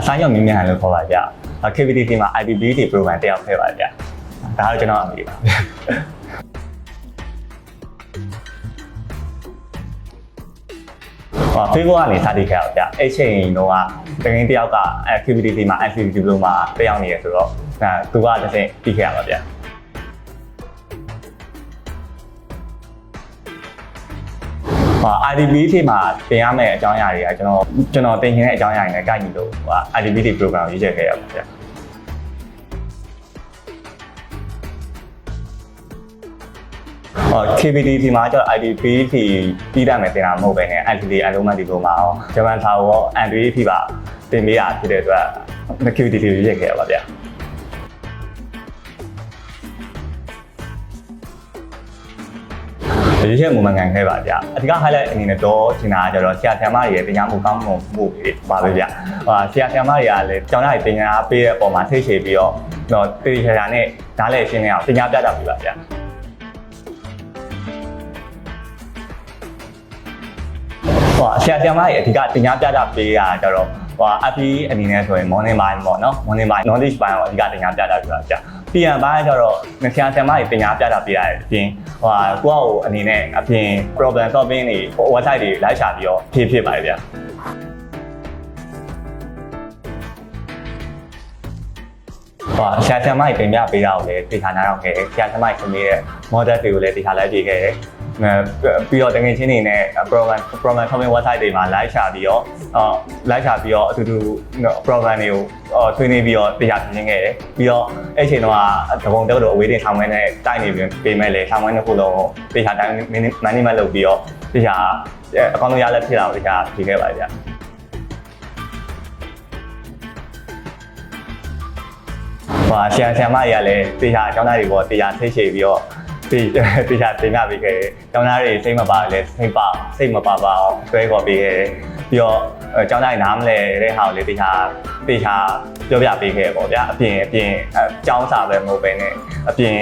ဆိုင်းရောမြင်းမြန်လို့ခေါ်ပါဗျာ KPTC မှာ IDBT program တက်ရောက်ခဲ့ပါဗျာဒါတော့ကျွန်တော်အမေပါဗျာဖေဖော်ဝါရီစတင်ခဲ့အောင်ဗျအဲ့ချိန်တော့တကင်းတယောက်က KPTC မှာ ICT diploma တက်ရောက်နေရဆိုတော့သူကတစ်ဆင့်ပြီးခဲ့ရပါဗျIDBT မှာတင်ရမယ့်အကြောင်းအရာတွေကကျွန်တော်တင်ခြင်းတဲ့အကြောင်းအရာတွေနဲ့ကိုက်ညီလို့IDBT program ကိုရွေးချယ်ခဲ့ရပါဗျKPTC မှာကျတော့ IDBT ပြီးတတ်မယ်တင်တာမဟုတ်ပဲနဲ့ ICT enrollment diploma ရောဂျပန်စာရော NDP ပါတင်ပေးရဖြစ်တဲ့အတွက် KPTC ကိုရွေးချယ်ခဲ့ရပါဗျရွေးချယ်မှုမှန်ကန်ခဲ့ပါဗျာအဓိက highlight အနေနဲ့တော့ကျင်တာကျတော့ဆရာဆရာမတွေရဲ့တင်ကြားမှုကောင်းမှုပါပဲဗျာဆရာဆရာမတွေကလည်းကျောင်းသားတွေတင်ကြားပေးတဲ့အပေါ်မှာထိတ်ချေပြီးတော့တေချာနဲ့နားလည်ရှင်းနေအောင်တင်ကြားပြတာပြပါဗျာဆရာဆရာမတွေအဓိကတင်ကြားပြတာပေးတာကျတော့FE အနေနဲ့ဆိုရင် morning mind ပေါ့နော် morning mind knowledge ပိုင်းကိုအဓိကတင်ကြားပြတာပြပါဗျာပြန်ပိုင်းကျတော့ဆရာဆရာမတွေတင်ကြားပြတာပြရတယ်အပြင်ကိုယ့်အကိုအနေနဲ့အပြင် problem solving တွေ website တွေလိုက်ရှာပြီးတော့ဖြစ်ပါတယ်ဗျာဆရာဆရာမတွေတင်ပြပေးတာကိုလည်းသိထားနားတော့ခဲ့ဆရာဆရာမတွေဆင်းနေတဲ့ model တွေကိုလည်းသိထားလိုက်ပြခဲ့တယ်ပြီးတော့တကယ်ချင်းနေနဲ့ program solving website တွေမှာ live ရှာပြီးတော့အတူတူ program တွေကိုဆွေးနွေးပြီးတော့တရားပြင်ခဲ့တယ်ပြီးတော့အဲ့ချိန်တော့တပုံတုပ်တော့အဝေးတင်ဆောင်ဝဲနဲ့တိုက်နေပြင်မဲ့လေဆောင်ဝဲနှစ်ခုလုံးတရားတိုင်း management လုပ်ပြီးတော့တရားအကောင့်လုံးရလက်ဖြစ်လာအောင်တရားဖြေခဲ့ပါဗျာဆရာဆရာမတွေကလည်းတရားအကြောင်းသားတွေပေါ့တရားထိတ်ချေပြီးတော့တရားတင်ပြပေးခဲ့။ကျောင်းသားတွေစိတ်မပါလဲစိတ်မပါအောင်တွဲခေါ်ပေးခဲ့။ပြီးတော့ကျောင်းသားတွေနားမလဲတဲ့ဟာကိုလေတရားပြောပြပေးခဲ့ပေါ့ဗျာ။အပြင်ကျောင်းစာပဲမဟုတ်ပဲနဲ့အပြင်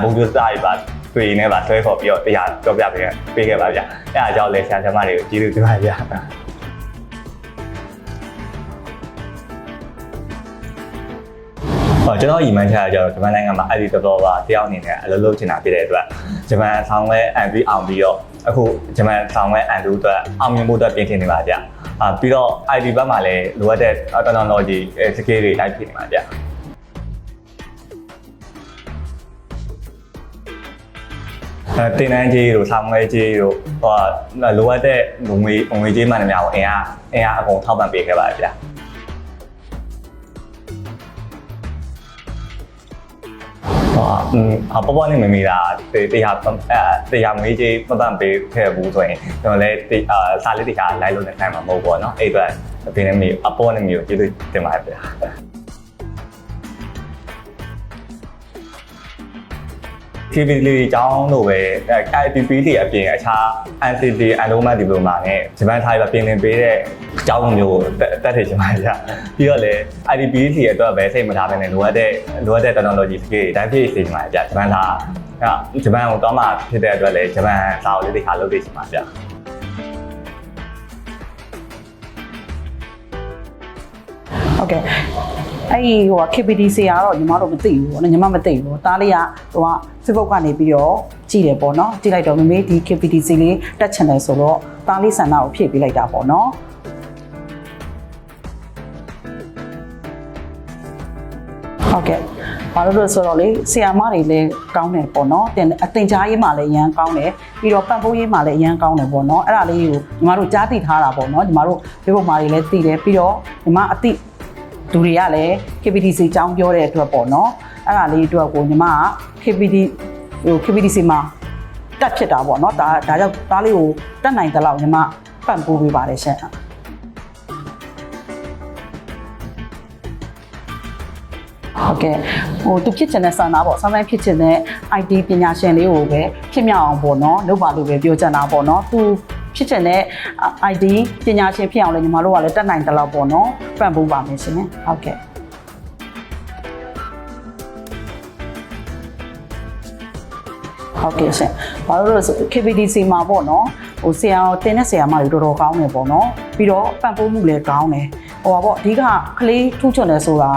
ဘုံကျစာတွေပါတွေ့နေပါတွဲခေါ်ပြီးတော့တရားပြောပြပေးခဲ့ပါဗျာ။အဲအားကြောင့်လေဆရာဆရာမတွေကိုကျေးဇူးတင်ပါတယ်ဗျာ။ကျွန်တော်ညီမချာကျတော့ဂျပန်နိုင်ငံမှာ IT developer တယောက်အနေနဲ့အလုပ်လုပ်ချင်တာဖြစ်တဲ့အတွက်ဂျပန်ဆောင်ဝဲ NV အောင်ပြီးတော့အခုဂျပန်ဆောင်ဝဲ NV အတွက်အောင်မြင်ဖို့အတွက်ပြင်ဆင်နေပါဗျ။ပြီးတော့ IT ဘက်မှာလည်းလိုအပ်တဲ့ technology skill တွေလိုက်ဖြစ်နေပါဗျ။တင်နန်းကြီးတို့ဆောင်ဝဲကြီးတို့လိုအပ်တဲ့ငွေကြီးမှန်တယ်များကိုအင်အားအကုန်ထောက်ပံ့ပေးခဲ့ပါတယ်ဗျာ။ပေါ်နေမမီတာတရားငွေကြီးမပန့်ပေးခဲ့ဘူးဆိုရင်ကျွန်တော်လည်းစာလေးတရားလိုက်လို့နိုင်မှာမဟုတ်ပေါ့နော်အဲ့အတွက်အဖေနဲ့မီအပေါ်နဲ့မီကိုကျေးဇူးတင်ပါတယ်ဗျာKPTC အကြောင်းလို့ပဲ IDBT အပြင်အခြား NCT enrollment diploma နဲ့ဂျပန်ထိုင်ပဲပြင်သင်ပေးတဲ့အကြောင်းမျိုးကိုတက်ထည့်ချင်ပါတယ်ဗျ။ပြီးတော့လည်း IDBT အတွက်ပဲစိတ်မထားဘဲနဲ့လိုအပ်တဲ့ technology skill တွေတိုင်းပြည့်စေချင်ပါတယ်ဗျ။ဂျပန်ကိုတော့မှဖြစ်တဲ့အတွက်လည်းဂျပန်စာကိုလေးတစ်ခါလုပ်ပေးချင်ပါဗျ။ဟုတ်ကဲ့အဲ့ဒီKPTC ကတော့ညီမတို့မသိဘူးပေါ့နော်ညီမမသိဘူးတားလေးကFacebook ကနေပြီးတော့ကြည့်တယ်ပေါ့နော်ကြည့်လိုက်တော့မမေဒီ KPTC လေးတက်ချင်တယ်ဆိုတော့တားလေးဆန္ဒကိုဖြည့်ပေးလိုက်တာပေါ့နော်ဟုတ်ကဲ့ဘာလို့ဆိုတော့လေဆရာမတွေလည်းကောင်းတယ်ပေါ့နော်အသင်ကြားရေးမှာလည်းအရန်ကောင်းတယ်ပြီးတော့ပံ့ပိုးရေးမှာလည်းအရန်ကောင်းတယ်ပေါ့နော်အဲ့ဒါလေးကိုညီမတို့ကြားသိထားတာပေါ့နော်ညီမတို့ Facebook မှာတွေလည်းသိတယ်ပြီးတော့ညီမအသိသူတွေကလည်း KPTC အကြောင်းပြောတဲ့အတွက်ပေါ့နော်အဲ့ဒါလေးအတွက်ကိုညီမက KPTC မှာတက်ဖြစ်တာပေါ့နော်ဒါကြောင့်သားလေးကိုတက်နိုင်တဲ့လောက်ညီမပံ့ပိုးပေးပါတယ်ရှင်ဟုတ်ကဲ့သူဖြစ်ချင်တဲ့ဆန္ဒပေါ့ဆောင်းတိုင်းဖြစ်ချင်တဲ့ IT ပညာရှင်လေးကိုပဲဖြစ်မြောက်အောင်ပေါ့နော်လုပ်ပါလို့ပဲပြောချင်တာပေါ့နော်သူဖြစ်ချင်တဲ့ ID ပညာရှင်ဖြစ်အောင်လည်းညီမတို့ကလည်းတက်နိုင်တဲ့လောက်ပေါ့နော်ပံ့ပိုးပါမယ်ရှင်ဟုတ်ကဲ့ဟုတ်ကဲ့ရှင်ဘာလို့လဲဆို KPTC မှာပေါ့နော်ဆရာတင်တဲ့ဆရာမတွေတော်တော်ကောင်းတယ်ပေါ့နော်ပြီးတော့ပံ့ပိုးမှုလည်းကောင်းတယ် ဟိုပါပေါ့အဓိကကလေးထူးချွန်တယ်ဆိုတာ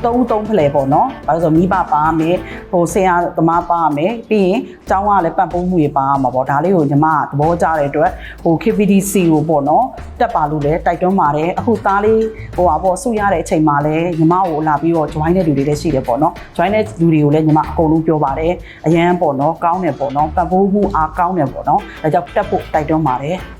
3ဖလှယ်ပေါ့နော်။ဘာလို့ဆိုမိဘပါမယ်ဟိုဆရာသမားပါမယ်ပြီးရင်ကျောင်းကလည်းပံ့ပိုးမှုတွေပါမှာပေါ့ဒါလေးကိုညီမသဘောကျတဲ့အတွက်ဟို KPDC ကိုပေါ့နော်တက်ပါလို့လည်းတိုက်တွန်းပါတယ်အခုသားလေးဟိုပါပေါ့ဆုရတဲ့အချိန်မှာလည်းညီမကိုလာပြီးတော့ join တဲ့လူတွေလည်းရှိတယ်ပေါ့နော် join တဲ့လူတွေကိုလည်းညီမအကုန်လုံးပြောပါတယ်အရန်ပေါ့နော်ကောင်းတယ်ပေါ့နော်ပံ့ပိုးမှုအားကောင်းတယ်ပေါ့နော်ဒါကြောင့်တက်ဖို့တိုက်တွန်းပါတယ်